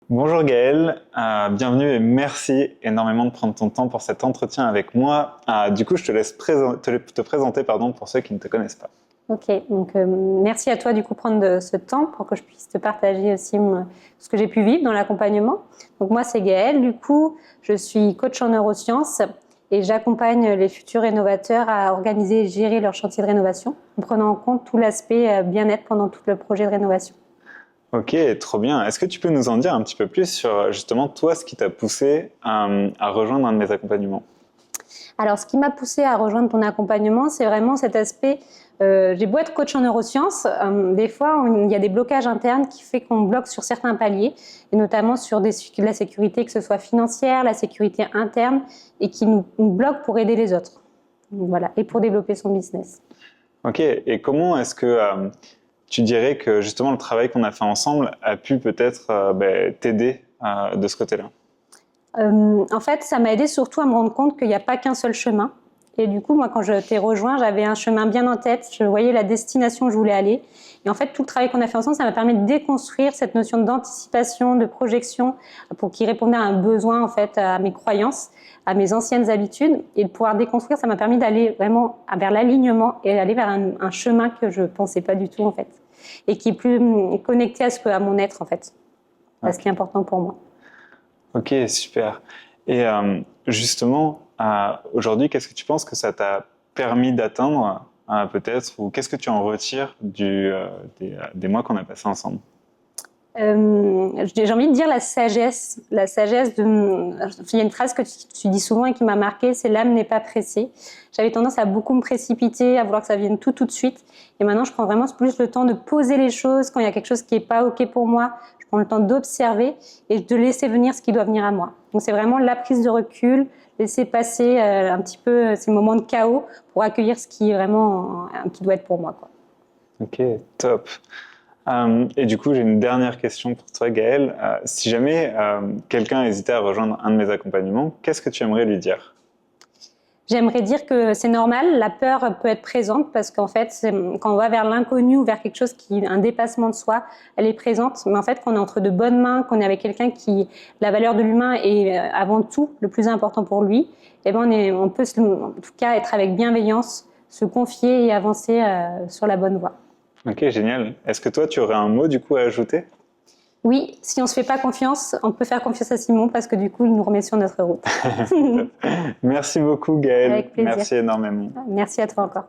Bonjour Gaël, bienvenue et merci énormément de prendre ton temps pour cet entretien avec moi. Du coup, je te laisse te présenter pour ceux qui ne te connaissent pas. Ok, donc merci à toi du coup de prendre ce temps pour que je puisse te partager aussi ce que j'ai pu vivre dans l'accompagnement. Donc moi c'est Gaëlle, du coup je suis coach en neurosciences et j'accompagne les futurs rénovateurs à organiser et gérer leur chantier de rénovation en prenant en compte tout l'aspect bien-être pendant tout le projet de rénovation. Ok, trop bien. Est-ce que tu peux nous en dire un petit peu plus sur justement toi, ce qui t'a poussé à rejoindre un de mes accompagnements? Alors, ce qui m'a poussée à rejoindre ton accompagnement, c'est vraiment cet aspect. J'ai beau être coach en neurosciences, des fois, il y a des blocages internes qui fait qu'on bloque sur certains paliers, et notamment sur la sécurité, que ce soit financière, la sécurité interne, et qui nous bloque pour aider les autres. Donc, voilà, et pour développer son business. Ok, et comment est-ce que tu dirais que justement le travail qu'on a fait ensemble a pu peut-être t'aider de ce côté-là? En fait, ça m'a aidé surtout à me rendre compte qu'il n'y a pas qu'un seul chemin. Et du coup, moi, quand je t'ai rejoint, j'avais un chemin bien en tête. Je voyais la destination où je voulais aller. Et en fait, tout le travail qu'on a fait ensemble, ça m'a permis de déconstruire cette notion d'anticipation, de projection, pour qu'il répondait à un besoin, en fait, à mes croyances, à mes anciennes habitudes. Et de pouvoir déconstruire, ça m'a permis d'aller vraiment vers l'alignement et d'aller vers un chemin que je pensais pas du tout, en fait. Et qui est plus connecté à mon être, en fait. À ce qui est important pour moi. Ok, super. Et justement, aujourd'hui, qu'est-ce que tu penses que ça t'a permis d'atteindre, peut-être, ou qu'est-ce que tu en retires des mois qu'on a passés ensemble? J'ai envie de dire la sagesse. La sagesse de. Il y a une phrase que tu dis souvent et qui m'a marquée, c'est l'âme n'est pas pressée. J'avais tendance à beaucoup me précipiter, à vouloir que ça vienne tout de suite. Et maintenant, je prends vraiment plus le temps de poser les choses quand il y a quelque chose qui n'est pas OK pour moi. Je prends le temps d'observer et de laisser venir ce qui doit venir à moi. Donc c'est vraiment la prise de recul, laisser passer un petit peu ces moments de chaos pour accueillir ce qui est vraiment qui doit être pour moi, quoi. Ok, top. Et du coup, j'ai une dernière question pour toi, Gaël. Si jamais quelqu'un hésitait à rejoindre un de mes accompagnements, qu'est-ce que tu aimerais lui dire? J'aimerais dire que c'est normal, la peur peut être présente parce qu'en fait, quand on va vers l'inconnu ou vers quelque chose qui est un dépassement de soi, elle est présente. Mais en fait, quand on est entre de bonnes mains, qu'on est avec quelqu'un qui, la valeur de l'humain est avant tout le plus important pour lui, eh ben on peut en tout cas être avec bienveillance, se confier et avancer sur la bonne voie. Ok, génial. Est-ce que toi, tu aurais un mot du coup à ajouter? Oui, si on ne se fait pas confiance, on peut faire confiance à Simon parce que du coup, il nous remet sur notre route. Merci beaucoup, Gaël. Avec plaisir. Merci énormément. Merci à toi encore.